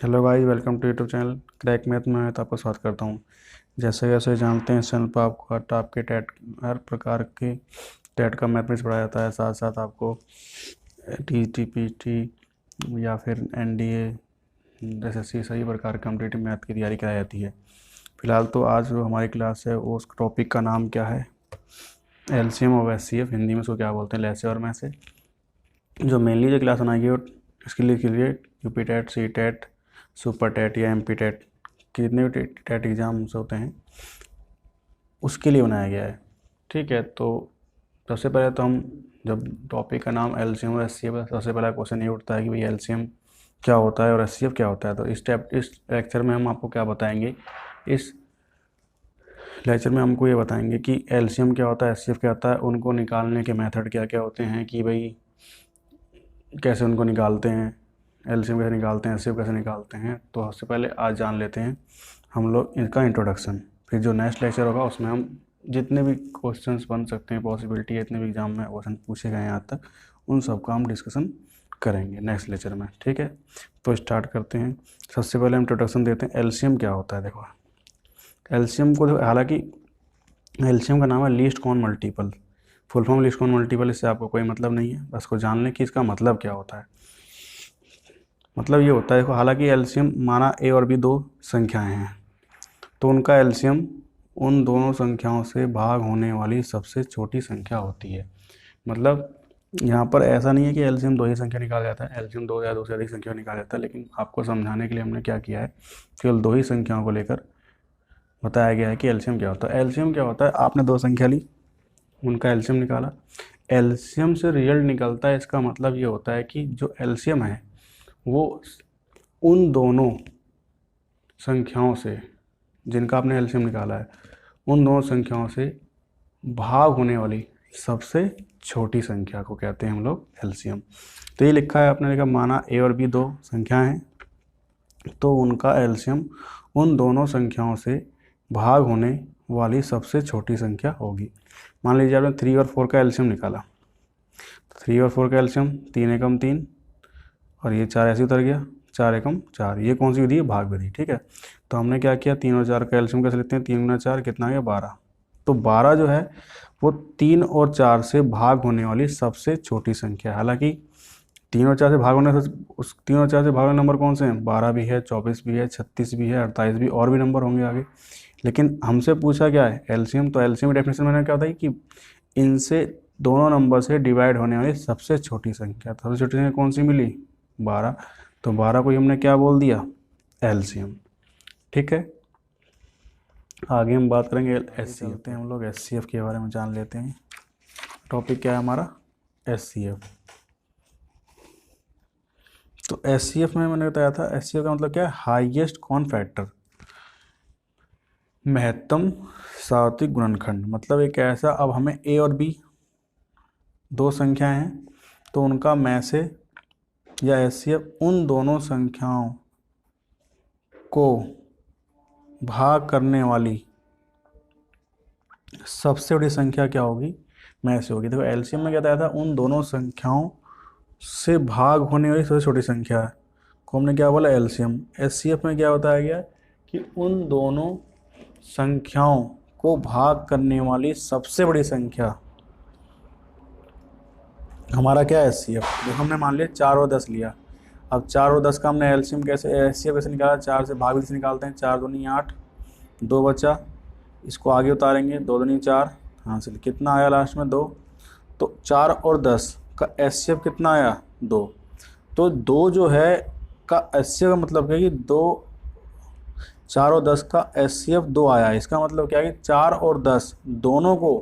Hello guys, welcome to YouTube channel crack math में तो आपका स्वागत करता हूँ। जैसे जैसे जानते हैं, इस चैनल पर आपको आपके टेट हर प्रकार के टेट का मैथमेटिक्स पढ़ाया जाता है। साथ साथ आपको टी या फिर एनडीए एसएससी सभी प्रकार के कॉम्पिटिटिव मैथ की तैयारी कराई जाती है। फिलहाल तो आज जो हमारी क्लास है उस टॉपिक का नाम क्या है, एलसीएम और एचसीएफ, हिंदी में उसको क्या बोलते हैं, लैसे और मैसे। जो मेनली जो क्लास बनाई गई इसके लिए UP TET, C TET, super TET या एमपी टेट, कितने भी टेट एग्ज़ाम्स होते हैं उसके लिए बनाया गया है। ठीक है, तो सबसे पहले तो हम जब टॉपिक का नाम एलसीएम और एचसीएफ है, सबसे पहला क्वेश्चन ये उठता है कि भाई एलसीएम क्या होता है और एचसीएफ क्या होता है। तो इस लेक्चर में हम आपको क्या बताएंगे, इस लेक्चर में हमको ये बताएंगे कि एलसीएम क्या होता है, एचसीएफ क्या होता है, उनको निकालने के मेथड क्या क्या होते हैं, कि भाई कैसे उनको निकालते हैं, एलसीएम कैसे निकालते हैं, एचसीएफ कैसे निकालते हैं। तो सबसे पहले आज जान लेते हैं हम लोग इनका इंट्रोडक्शन। फिर जो नेक्स्ट लेक्चर होगा उसमें हम जितने भी क्वेश्चंस बन सकते हैं, पॉसिबिलिटी है, इतने भी एग्जाम में क्वेश्चन पूछे गए हैं आज तक, उन सब का हम डिस्कशन करेंगे नेक्स्ट लेक्चर में। ठीक है, तो स्टार्ट करते हैं। सबसे पहले हम इंट्रोडक्शन देते हैं, एलसीएम क्या होता है। देखो एलसीएम को, हालांकि एलसीएम का नाम है least common multiple, full form least common multiple, इससे आपको कोई मतलब नहीं है, बस को जान लें कि इसका मतलब क्या होता है। मतलब ये होता है, देखो हालांकि एलसीएम माना ए और बी दो संख्याएं हैं, तो उनका एलसीएम उन दोनों संख्याओं से भाग होने वाली सबसे छोटी संख्या होती है। मतलब यहाँ पर ऐसा नहीं है कि एलसीएम दो ही संख्या निकाला जाता है, एलसीएम दो या दो से अधिक संख्या निकाला जाता है, लेकिन आपको समझाने के लिए हमने क्या किया है, केवल दो ही संख्याओं को लेकर बताया गया है कि एलसीएम क्या होता है। एलसीएम क्या होता है, आपने दो संख्या ली, उनका एलसीएम निकाला, एलसीएम से रिजल्ट निकलता है। इसका मतलब ये होता है कि जो एलसीएम है वो उन दोनों संख्याओं से, जिनका आपने एलसीएम निकाला है, उन दोनों संख्याओं से भाग होने वाली सबसे छोटी संख्या को कहते हैं हम लोग एलसीएम। तो ये लिखा है, आपने लिखा माना ए और बी दो संख्या हैं, तो उनका एलसीएम उन दोनों संख्याओं से भाग होने वाली सबसे छोटी संख्या होगी। मान लीजिए आपने 3 और 4 का एलसीएम निकाला, 3 और 4 का एलसीएम 3 एकम 3, और ये 4 ऐसे उतर गया, 4 एकम 4। ये कौन सी विधि है, भाग विधि। ठीक है, तो हमने क्या किया, 3 और 4 का एलसीएम कैसे लेते हैं, 3 गुना 4 कितना आ गया, 12। तो 12 जो है वो 3 और 4 से भाग होने वाली सबसे छोटी संख्या है। हालांकि 3 और 4 से भाग होने से, उस 3 और 4 से भाग होने नंबर कौन से हैं, 12 भी है, 24 भी है, 36 भी है, 48 भी, और भी नंबर होंगे आगे। लेकिन हमसे पूछा क्या है, एलसीएम। तो एलसीएम डेफिनेशन मैंने क्या बताई कि इनसे दोनों नंबर से डिवाइड होने वाली सबसे छोटी संख्या। तो सबसे छोटी संख्या कौन सी मिली, 12। तो 12 को ही हमने क्या बोल दिया, एलसीएम। ठीक है, आगे हम बात करेंगे एचसीएफ। चलते हैं हम लोग एचसीएफ के बारे में जान लेते हैं। टॉपिक क्या है हमारा, एचसीएफ। तो एचसीएफ में मैंने बताया था, एचसीएफ का मतलब क्या है, हाईएस्ट कॉमन फैक्टर, महत्तम सार्वत्रिक गुणनखंड। मतलब एक ऐसा, अब हमें ए और बी दो संख्याएं हैं, तो उनका में से या एचसीएफ उन दोनों संख्याओं को भाग करने वाली सबसे बड़ी संख्या क्या होगी, में से होगी। देखो एलसीएम में क्या बताया था, उन दोनों संख्याओं से भाग होने वाली सबसे छोटी संख्या को हमने क्या बोला, एलसीएम। एचसीएफ में क्या बताया गया कि उन दोनों संख्याओं को भाग करने वाली सबसे बड़ी संख्या हमारा क्या है, एचसीएफ। जो हमने मान लिया 4 और 10 लिया, अब 4 और 10 का हमने एलसीएम कैसे, एचसीएफ कैसे निकाला, 4 से भाग विधि से निकालते हैं। 4 दूनी 8, 2 बचा, इसको आगे उतारेंगे, 2 दूनी 4, हासिल कितना आया लास्ट में, 2। तो 4 और 10 का एचसीएफ कितना आया, 2। तो 2 जो है का एचसीएफ का मतलब क्या है कि 2, 4 और 10 का एचसीएफ 2 आया। इसका मतलब क्या है कि 4 और 10 दोनों को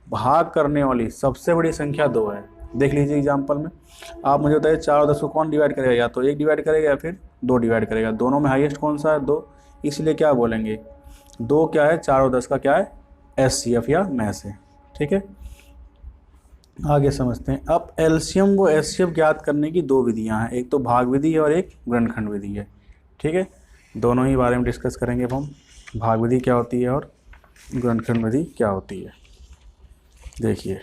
भाग करने वाली सबसे बड़ी संख्या 2 है। देख लीजिए एग्जाम्पल में, आप मुझे बताइए 4 और 10 को कौन डिवाइड करेगा, या तो 1 डिवाइड करेगा या फिर 2 डिवाइड करेगा। दोनों में हाईएस्ट कौन सा है, 2, इसलिए क्या बोलेंगे, 2 क्या है, 4 और 10 का क्या है, एचसीएफ या में से। ठीक है, आगे समझते हैं। अब एलसीएम व एचसीएफ ज्ञात करने की दो विधियां हैं, एक तो भाग विधि है और एक गुणनखंड विधि है। ठीक है, दोनों ही बारे में डिस्कस करेंगे अब हम, भाग विधि क्या होती है और गुणनखंड विधि क्या होती है। देखिए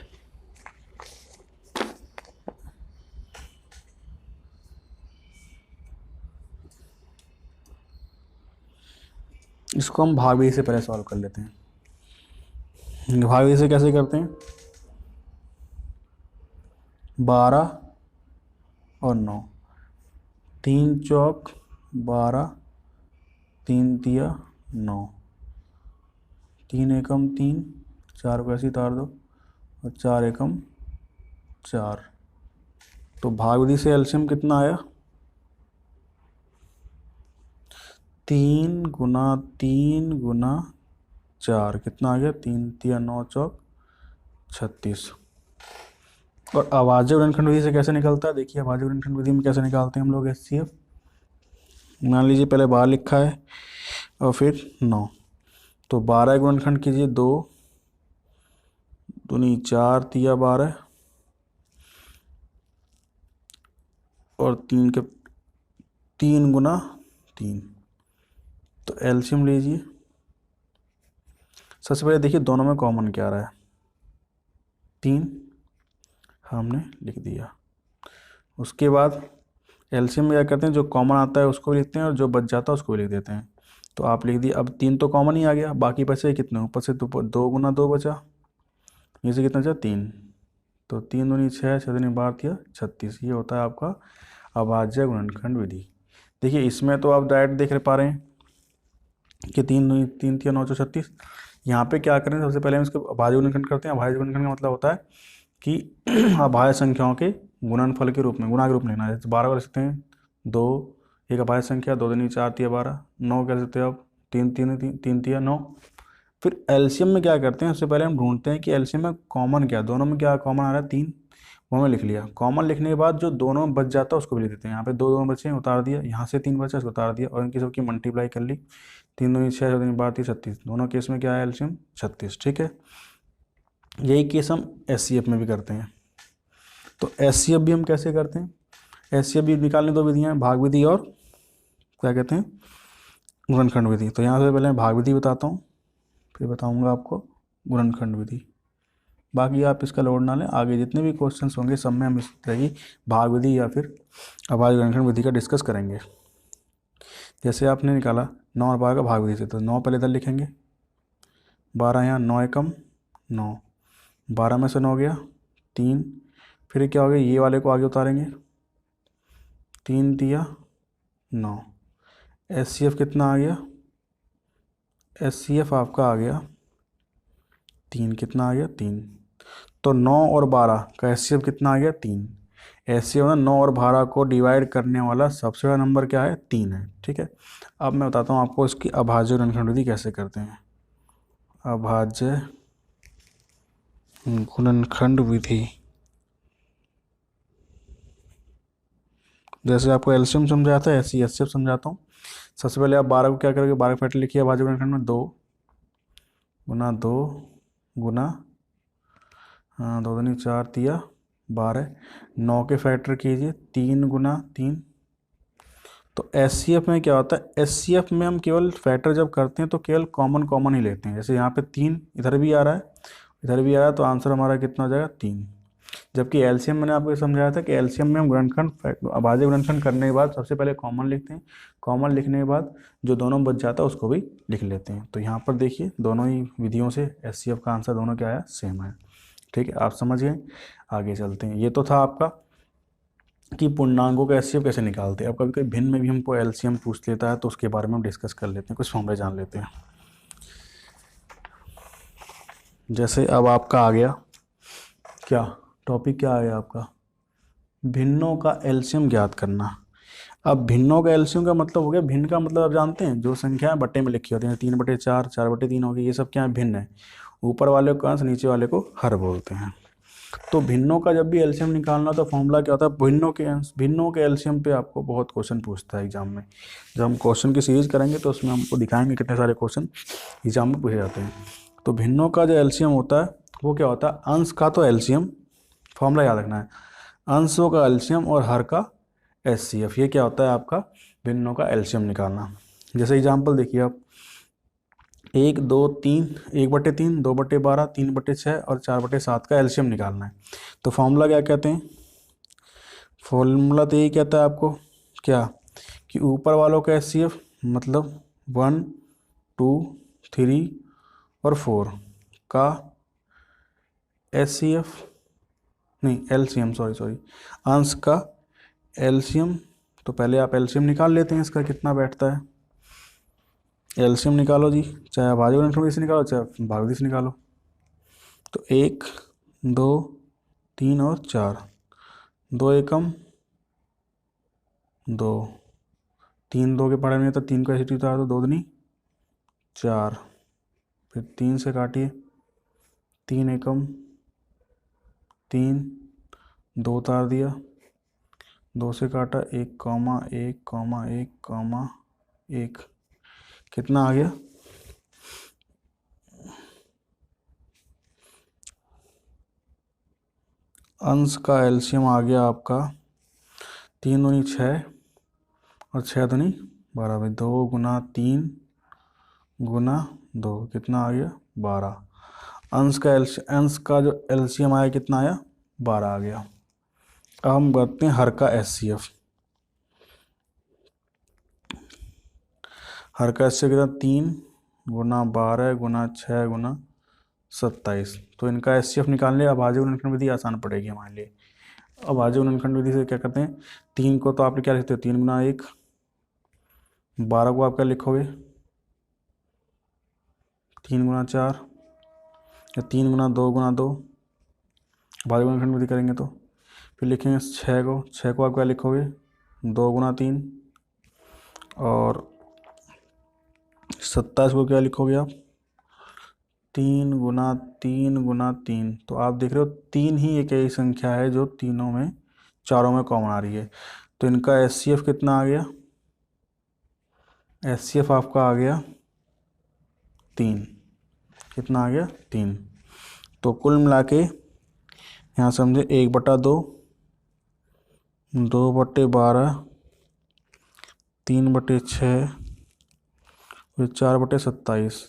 इसको हम भाग विधि से पहले सॉल्व कर लेते हैं। भाग विधि से कैसे करते हैं? 12 और 9, 3 चौक 12, 3 तिया 9, 3 एकम 3, 4 को ऐसे तार दो और 4 एकम 4। तो भाग विधि से एलसीएम कितना आया? 3 गुना 3 गुना 4 कितना आ गया? 3 तिया 9 चौक 36। और अभाज्य गुणनखंड विधि से कैसे निकलता है? देखिए अभाज्य गुणनखंड विधि में कैसे निकालते हैं हम लोग एचसीएफ। मान लीजिए पहले 12 लिखा है और फिर 9, तो 12 गुणनखंड कीजिए 2 दूनी 4 तिया 12 और 3 के 3 गुना 3। तो एलसीएम लीजिए। सबसे पहले देखिए दोनों में कॉमन क्या आ रहा है? 3 हमने लिख दिया। उसके बाद एलसीएम में क्या करते हैं, जो कॉमन आता है उसको भी लिखते हैं और जो बच जाता है उसको भी लिख देते हैं। तो आप लिख दिए। अब 3 तो कॉमन ही आ गया, बाकी बचे कितने? ऊपर से 2 गुना 2 बचा, ये से कितना बचा? 3। तो 3 दूनी 6, 6 दूनी 12 तिया 36। ये होता है आपका अभाज्य गुणनखंड विधि। देखिए इसमें तो आप डायरेक्ट देख पा रहे हैं कि 3 तिया 9 36। यहाँ पे क्या करें? सबसे पहले हम इसको अभाज्य गुणनखंड करते हैं। अभाज्य गुणनखंड का मतलब होता है कि अभाज्य संख्याओं के गुणनफल के रूप में, गुणा के रूप में लेना है। 12 को लिख सकते हैं 2, एक अभाज्य संख्या, 2 दूनी 4 तिया 12, 9 कह सकते हैं आप 3 तिया 9। फिर एलसीएम में क्या करते हैं? सबसे पहले हम ढूंढते हैं कि एलसीएम में कॉमन क्या, दोनों में क्या कॉमन आ रहा है? 3, वो हमें लिख लिया। कॉमन लिखने के बाद जो दोनों बच जाता है उसको भी लिख देते हैं। यहाँ पे 2 दोनों बचे उतार दिया, यहाँ से 3 बचा इसको उतार दिया और इनकी सबकी मल्टीप्लाई कर ली। 3 दूनी 6, 6 दूनी 12 तिया 36। दोनों केस में क्या है? एलसीएम 36। ठीक है, यही केस हम एचसीएफ में भी करते हैं। तो एचसीएफ भी हम कैसे करते हैं? एचसीएफ भी निकालने 2 विधियाँ हैं, भाग विधि और क्या कहते हैं? गुणनखंड विधि। तो यहाँ से पहले मैं भाग विधि बताता हूँ, फिर बताऊँगा आपको गुणनखंड विधि। बाकी आप इसका लोड ना लें, आगे जितने भी क्वेश्चंस होंगे सब में हम इस तरह की भाग विधि या फिर अभाज्य गुणनखंड विधि का डिस्कस करेंगे। जैसे आपने निकाला 9 और 12 का भाग विधि से, तो 9 पहले इधर लिखेंगे, 12 यहाँ 9 एकम 9, 12 में से 9 गया 3, फिर क्या हो गया? ये वाले को आगे उतारेंगे, 3 तिया 9। एचसीएफ कितना आ गया? एचसीएफ आपका आ गया 3। कितना आ गया? 3। तो 9 और 12 का एचसीएफ कितना आ गया? 3। एचसीएफ में 9 और 12 को डिवाइड करने वाला सबसे बड़ा नंबर क्या है? 3 है। ठीक है, अब मैं बताता हूँ आपको इसकी अभाज्य गुणनखंड विधि कैसे करते हैं। अभाज्य गुणनखंड विधि, जैसे आपको एलसीएम समझाया था ऐसे ही एचसीएफ समझाता हूँ। सबसे पहले आप 12 को क्या करोगे? 12 फैक्टर लिखिए अभाज्य गुणनखंड में, 2 गुना 2 गुना 2 दूनी 4 तिया 12, 9 के फैक्टर कीजिए 3 गुना 3। तो एचसीएफ में क्या होता है? एचसीएफ में हम केवल फैक्टर जब करते हैं तो केवल कॉमन ही लेते हैं। जैसे यहाँ पे 3 इधर भी आ रहा है, इधर भी आ रहा है, तो आंसर हमारा कितना हो जाएगा? 3। जबकि एलसीएम मैंने आपको समझाया था कि एलसीएम में हम गुणनखंड अभाज्य गुणनखंड करने के बाद सबसे पहले कॉमन लिखते हैं, कॉमन लिखने के बाद जो दोनों बच जाता है उसको भी लिख लेते हैं। तो यहाँ पर देखिए दोनों ही विधियों से एचसीएफ का आंसर दोनों क्या आया? सेम है। ठीक है, आप समझ गए। आगे चलते हैं। ये तो था आपका कि पूर्णांकों का एचसीएफ कैसे निकालते हैं। अब कभी कभी भिन्न में भी हमको एलसीएम पूछ लेता है, तो उसके बारे में हम डिस्कस कर लेते हैं, कुछ फॉर्मूले जान लेते हैं। जैसे अब आपका आ गया क्या टॉपिक, क्या है आपका? भिन्नों का एलसीएम ज्ञात करना। अब भिन्नों का एलसीएम का मतलब हो गया, भिन्न का मतलब आप जानते हैं, जो संख्या बट्टे में लिखी होती है, 3/4, 4/3 हो गई, ये सब क्या है? भिन्न है। ऊपर वाले को अंश, नीचे वाले को हर बोलते हैं। तो भिन्नों का जब भी एलसीएम निकालना तो फॉर्मूला क्या होता है? भिन्नों के अंश, भिन्नों के एलसीएम पे आपको बहुत क्वेश्चन पूछता है एग्जाम में। जब हम क्वेश्चन की सीरीज करेंगे तो उसमें हमको दिखाएंगे कितने सारे क्वेश्चन एग्जाम में पूछे जाते हैं। तो भिन्नों का जो एलसीएम होता है वो क्या होता है? अंश का तो एलसीएम, फॉर्मूला याद रखना है, अंशों का एलसीएम और हर का एचसीएफ। ये क्या होता है आपका? भिन्नों का एलसीएम निकालना। जैसे एग्जाम्पल देखिए आप, 1 2 3, 1/3, 2/12, 3/6 और 4/7 का एलसीएम निकालना है। तो फॉर्मूला क्या कहते हैं? फॉर्मूला तो यही कहता है आपको क्या, कि ऊपर वालों का एचसीएफ मतलब 1 2, 3 और 4 का HCF नहीं LCM, सॉरी अंश का LCM। तो पहले आप LCM निकाल लेते हैं, इसका कितना बैठता है। LCM निकालो जी, चाहे अभाज्य गुणनखंड से निकालो चाहे भागफल से निकालो। तो 1, 2, 3 और 4, 2 एकम 2, 3 2 के पढ़े में तो 3 का एसिटी उतार दो, 2 दूनी 4, फिर 3 से काटिए, 3 एकम 3, 2 उतार दिया, 2 से काटा 1 कॉमा 1 कॉमा 1 कॉमा 1, कितना आ गया। अंश का LCM आ गया आपका 3 दूनी 6 और 6 दूनी 12 भाई, 2 गुना 3 गुना 2, कितना आ गया 12। अंश का जो LCM आया कितना आया 12 आ गया। अब हम करते हैं हर का HCF। हर का HCF कितना 3 गुना 12 गुना 6 गुना 27। तो इनका HCF निकालने अभाज्य गुणनखंड विधि आसान पड़ेगी हमारे लिए। अभाज्य गुणनखंड विधि से क्या करते हैं, 3 को तो आप क्या लिखते हो 3 गुना 1, 12 को आप क्या लिखोगे 3 गुना 4 या 3 गुना 2 गुना 2, अभाज्य गुणनखंड विधि करेंगे तो। फिर लिखेंगे 6 को आप क्या लिखोगे 2 गुना 3 और 27 को क्या लिखोगे आप 3 गुना 3 गुना 3। तो आप देख रहे हो 3 ही एक ऐसी संख्या है जो चारों में कॉमन आ रही है। तो इनका HCF कितना आ गया, HCF आपका आ गया 3, कितना आ गया 3। तो कुल मिला के यहाँ समझे 1/2, 2/12, 3/6 फिर 4/27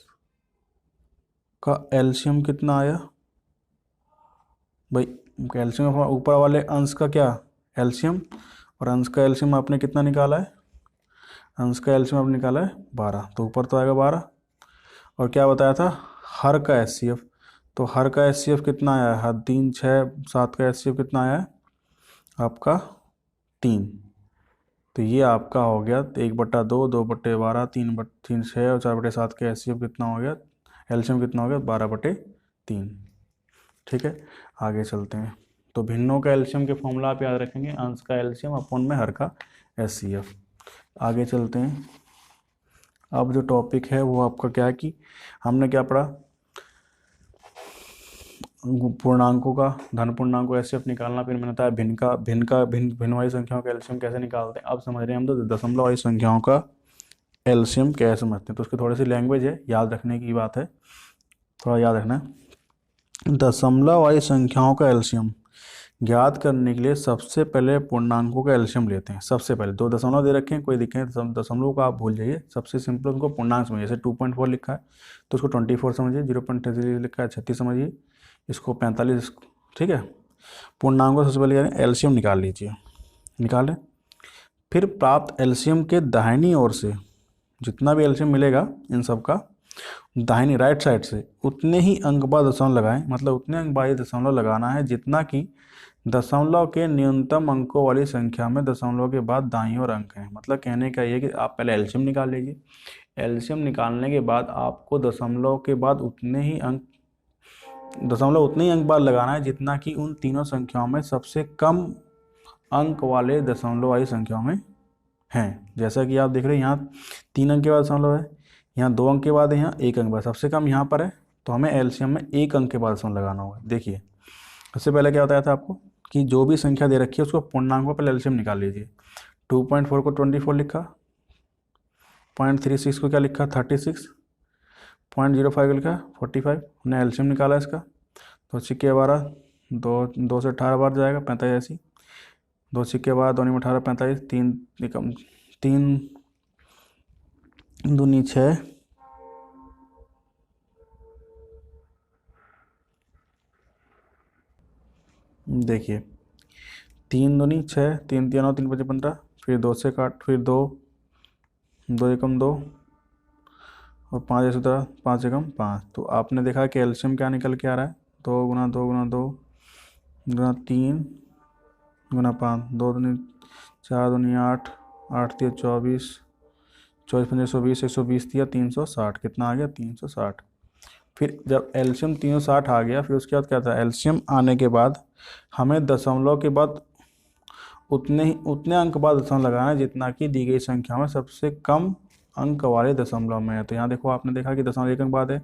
का LCM कितना आया भाई। LCM ऊपर वाले अंश का क्या LCM, और अंश का LCM आपने कितना निकाला है, अंश का LCM आपने निकाला है 12, तो ऊपर तो आएगा 12। और क्या बताया था हर का HCF, तो हर का HCF कितना आया है, हर 3 6 7 का HCF कितना आया है आपका 3। तो ये आपका हो गया 1/2, 2/12, 3 6 और 4/7 का HCF कितना हो गया, LCM कितना हो गया 12/3। ठीक है, आगे चलते हैं। तो भिन्नों का LCM के फॉर्मूला आप याद रखेंगे, अंश का LCM अपॉन में हर का HCF। आगे चलते हैं। अब जो टॉपिक है वो आपका क्या है कि हमने क्या पढ़ा, पूर्णांकों का धन पूर्णांकों HCF निकालना, फिर मैंने बताया भिन्न वाली संख्याओं का LCM कैसे निकालते हैं। अब समझ रहे हैं हम तो दशमलव वाली संख्याओं का LCM कैसे समझते हैं। तो उसकी थोड़ी सी लैंग्वेज है, याद रखने की बात है, थोड़ा याद रखना है। दशमलव वाली संख्याओं का LCM ज्ञात करने के लिए सबसे पहले पूर्णांकों का LCM लेते हैं। सबसे पहले 2 दशमलव दे रखे हैं, कोई दिखे दशमलव को आप भूल जाइए, सबसे सिंपल उनको पूर्णांक समझिए। जैसे 2.4 लिखा है तो उसको 24 समझिए, 0.33 लिखा है 36 समझिए, इसको 45। ठीक है, पूर्णांकों सबसे पहले LCM निकाल लीजिए, निकालें। फिर प्राप्त LCM के दाहिनी ओर से जितना भी LCM मिलेगा इन सब का दाहिनी राइट साइड से उतने ही अंक बाद दशमलव लगाएं, मतलब उतने अंक बाद दशमलव लगाना है जितना कि दशमलव के न्यूनतम अंकों वाली संख्या में दशमलव के बाद दाईं ओर अंक है। मतलब कहने का ये कि आप पहले LCM निकाल लीजिए, LCM निकालने के बाद आपको दशमलव के बाद उतने ही अंक बाद लगाना है जितना कि उन तीनों संख्याओं में सबसे कम अंक वाले दशमलव वाली संख्याओं में हैं। जैसा कि आप देख रहे हैं यहाँ 3 अंक के बाद दशमलव है, यहाँ 2 अंक के बाद है, यहाँ 1 अंक बाद, सबसे कम यहाँ पर है। तो हमें LCM में 1 अंक के बाद दशमलव लगाना होगा। देखिए सबसे पहले क्या बताया था आपको कि जो भी संख्या दे रखी है उसको पूर्णांक में पहले LCM निकाल लीजिए। 2.4 को 24 लिखा, 0.36 को क्या लिखा 36, 0.05 को लिखा 45, हमने LCM निकाला इसका। तो सिक्के 12, 2 से 18 बार जाएगा 45 ऐसी, 2 सिक्के 12, 2 में 18 45, 3 दूनी 6, देखिए 3 दूनी 6, 3 3 9, 3 5 15, फिर 2 से काट, फिर 2 2 एकम 2, और 5 इसी तरह, 5 एकम 5। तो आपने देखा कि एलसीएम क्या निकल के आ रहा है, 2 गुना 2 गुना 2 गुना 3 गुना 5, 2 दूनी 4 दूनी 8, 8 तिया 24, 24 पंजे 120, 120 दिया 360, कितना आ गया 360। फिर जब एलसीएम 360 आ गया, फिर उसके बाद क्या था, एलसीएम आने के बाद हमें दशमलव के बाद उतने अंक बाद दशमलव लगाना है जितना कि दी गई संख्या में सबसे कम अंक वाले दशमलव में है। तो यहाँ देखो, आपने देखा कि दशमलव 1 अंक बाद है,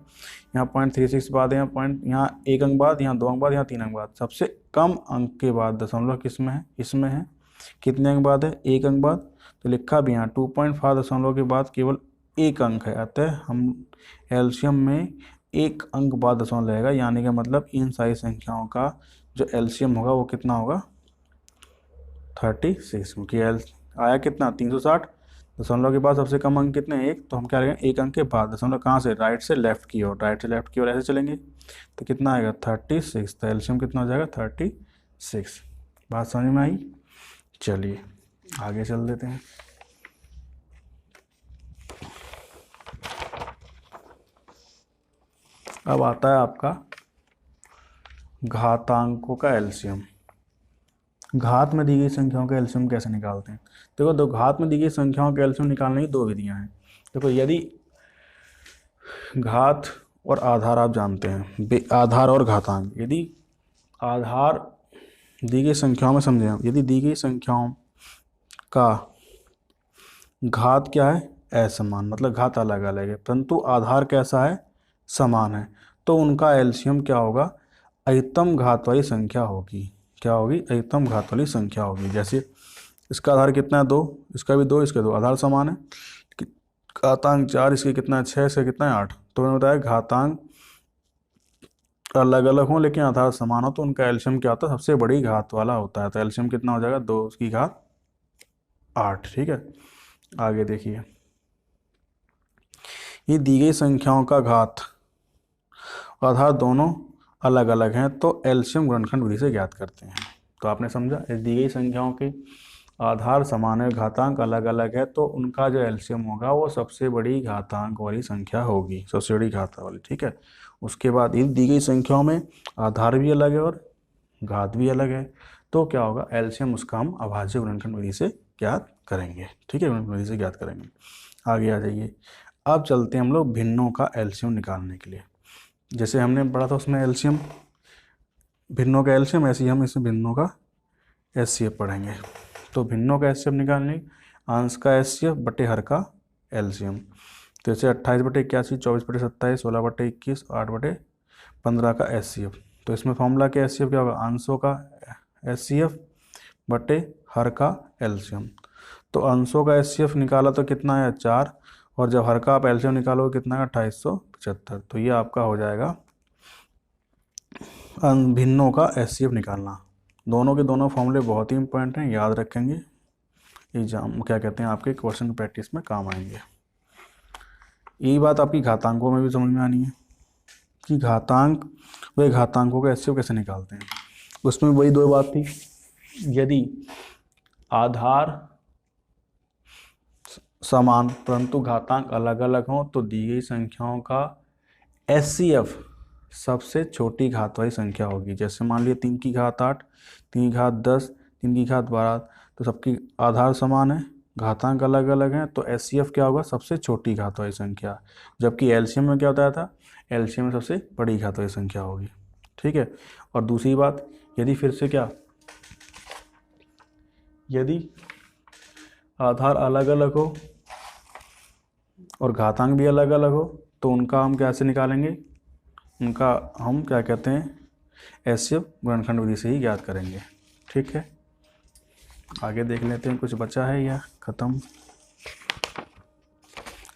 यहाँ 0.36 बाद है, यहाँ पॉइंट, यहाँ 1 अंक बाद, यहाँ 2 अंक बाद, यहाँ 3 अंक बाद। सबसे कम अंक के बाद दशमलव किस में है, इसमें है। कितने अंक बाद है, 1 अंक बाद। तो लिखा भी यहाँ 2.5 दशमलव के बाद केवल 1 अंक है, अतः हम एलसीएम में 1 अंक बाद दशमलव लगेगा। यानी कि मतलब इन सारी संख्याओं का जो एलसीएम होगा वो कितना होगा, 36। क्योंकि एल आया कितना 360, दशमलव के बाद सबसे कम अंक कितने, 1। तो हम क्या करेंगे, 1 अंक के बाद दशमलव कहाँ से, राइट से लेफ्ट की ओर, राइट से लेफ्ट की ओर ऐसे चलेंगे तो कितना आएगा 36। तो एलसीएम कितना हो जाएगा 36। बात समझ में आई। चलिए आगे चल देते हैं। अब आता है आपका घातांकों का एलसीएम। घात में दी गई संख्याओं का एलसीएम कैसे निकालते हैं। देखो, दो घात में दी गई संख्याओं का एलसीएम निकालने की 2 विधियां हैं। देखो, यदि घात और आधार आप जानते हैं, आधार और घातांक। यदि आधार दी गई संख्याओं में, समझे, यदि दी गई संख्याओं का घात क्या है, असमान, मतलब घात अलग अलग है, परंतु आधार कैसा है, समान है, तो उनका एलसीएम क्या होगा, अधिकतम घात वाली संख्या होगी। क्या होगी, अधिकतम घात वाली संख्या होगी। जैसे इसका आधार कितना है 2, इसका भी 2, इसके 2, आधार समान है। घातांक 4, इसके कितना है 6, इसका कितना है 8। तो मैंने बताया घातांक अलग अलग हो लेकिन आधार समान हो तो उनका एलसीएम क्या होता है, सबसे बड़ी घात वाला होता है। तो एलसीएम कितना हो जाएगा, 2 की घात 8। ठीक है, आगे देखिए, ये दी गई संख्याओं का घात आधार दोनों अलग अलग हैं तो एलसीएम गुणनखंड विधि से ज्ञात करते हैं। तो आपने समझा, दी गई संख्याओं के आधार समान है, घातांक अलग अलग है, तो उनका जो एलसीएम होगा वो सबसे बड़ी घातांक वाली संख्या होगी, सबसे बड़ी घात वाली। ठीक है, उसके बाद इन दी गई संख्याओं में आधार भी अलग है और घात भी अलग है, तो क्या होगा, एलसीएम उसका हम अभाज्य गुणनखंड विधि से ज्ञात करेंगे। ठीक है, गुणनखंड विधि से ज्ञात करेंगे। आगे आ जाइए, अब चलते हैं हम लोग भिन्नों का एलसीएम निकालने के लिए। जैसे हमने पढ़ा था उसमें एलसीएम, भिन्नों का एलसीएम, ऐसे ही हम इसमें भिन्नों का एचसीएफ पढ़ेंगे। तो भिन्नों का एचसीएफ निकालने, अंश का एचसीएफ बटे हर का एलसीएम। तो जैसे 28/81, 24/27, 16/21, 8/15 का एचसीएफ। तो इसमें फॉर्मूला के एचसीएफ क्या होगा, अंशों का एचसीएफ बटे हर का एलसीएम। तो अंशों का एचसीएफ निकाला तो कितना है 4, और जब हर का आप एलसीएम निकालोगे कितना है 2875। तो ये आपका हो जाएगा भिन्नों का एचसीएफ निकालना। दोनों के दोनों फॉर्मूले बहुत ही इंपॉर्टेंट हैं, याद रखेंगे, एग्जाम क्या कहते हैं आपके क्वेश्चन प्रैक्टिस में काम आएंगे। यही बात आपकी घातांकों में भी समझ में आनी है कि घातांक वे घातांकों का एचसीएफ कैसे निकालते हैं। उसमें वही 2 बात थी, यदि आधार समान परंतु घातांक अलग अलग हों तो दी गई संख्याओं का एचसीएफ सबसे छोटी घात वाली संख्या होगी। जैसे मान लिया 3 की घात 8, 3 की घात 10, 3 की घात 12, तो सबकी आधार समान है, घातांक अलग अलग हैं, तो एचसीएफ क्या होगा, सबसे छोटी घात वाली संख्या। जबकि एलसीएम में क्या बताया था, एलसीएम में सबसे बड़ी घात वाली संख्या होगी। ठीक है, और दूसरी बात, यदि फिर से क्या, यदि आधार अलग अलग हो और घातांक भी अलग अलग हो तो उनका हम कैसे निकालेंगे, उनका हम क्या कहते हैं, एचसीएफ गुणनखंड विधि से ही ज्ञात करेंगे। ठीक है, आगे देख लेते हैं, कुछ बचा है या ख़त्म।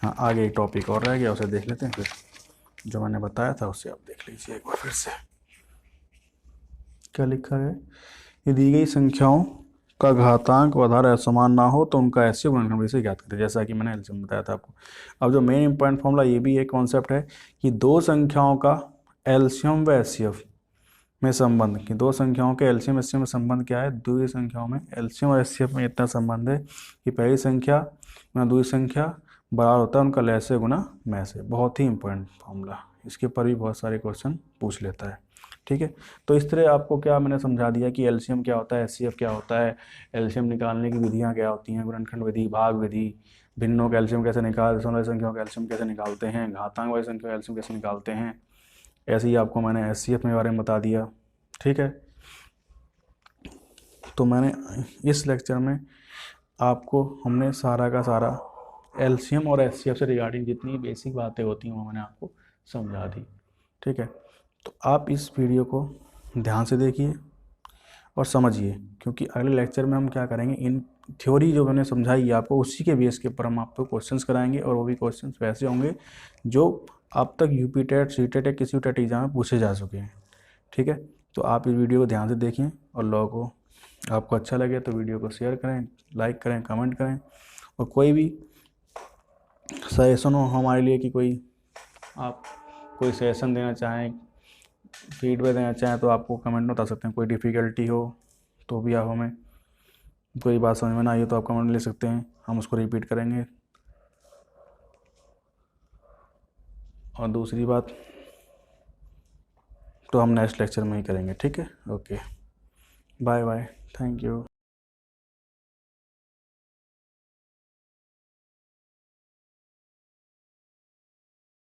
हाँ, आगे एक टॉपिक और रह गया, उसे देख लेते हैं, फिर जो मैंने बताया था उससे आप देख लीजिए एक बार फिर से। क्या लिखा है, ये दी गई संख्याओं का घातांक व आधार असमान ना हो तो उनका एचसीएफ गुणनखंड विधि से ज्ञात करें, जैसा कि मैंने एलसीएम बताया था आपको। अब जो मेन इंपॉर्टेंट फॉर्मूला, ये भी एक कॉन्सेप्ट है कि दो संख्याओं का एलसीएम व एचसीएफ में संबंध, कि दो संख्याओं के एलसीएम एचसीएफ में संबंध क्या है, दूसरी संख्याओं में एलसीएम और एचसीएफ में इतना संबंध है कि पहली संख्या में दूसरी संख्या बराबर होता है उनका लय से गुना मैं से। बहुत ही इंपॉर्टेंट फॉर्मूला, इसके ऊपर भी बहुत सारे क्वेश्चन पूछ लेता है। ठीक है, तो इस तरह आपको क्या मैंने समझा दिया कि एलसीएम क्या होता है, एचसीएफ क्या होता है, एलसीएम निकालने की विधियाँ क्या होती हैं, गुणनखंड विधि, भाग विधि, भिन्नों का एलसीएम कैसे निकाल, दशमलव संख्याओं का एलसीएम कैसे निकालते हैं, घातांक वाली संख्या का एलसीएम कैसे निकालते हैं। ऐसे ही आपको मैंने एचसीएफ के बारे में बता दिया। ठीक है, तो मैंने इस लेक्चर में आपको हमने सारा का सारा एलसीएम और एचसीएफ से रिगार्डिंग जितनी बेसिक बातें होती हैं वो मैंने आपको समझा दी। ठीक है, तो आप इस वीडियो को ध्यान से देखिए और समझिए, क्योंकि अगले लेक्चर में हम क्या करेंगे, इन थ्योरी जो मैंने समझाई आपको उसी के बेस के ऊपर हम आपको क्वेश्चंस कराएंगे, और वो भी क्वेश्चंस वैसे होंगे जो अब तक यूपी टेट, सी टेट या किसी टेट एग्जाम में पूछे जा चुके हैं। ठीक है, तो आप इस वीडियो को ध्यान से देखें, और लोगों को आपको अच्छा लगे तो वीडियो को शेयर करें, लाइक करें, कमेंट करें, और कोई भी सजेशन हो हमारे लिए कि कोई आप कोई सजेशन देना चाहें, फीडबैक देना चाहें, तो आपको कमेंट में बता सकते हैं। कोई डिफ़िकल्टी हो तो भी आप हमें, कोई बात समझ में ना आई हो तो आप कमेंट ले सकते हैं, हम उसको रिपीट करेंगे। और दूसरी बात तो हम नेक्स्ट लेक्चर में ही करेंगे। ठीक है, okay, bye bye, thank you.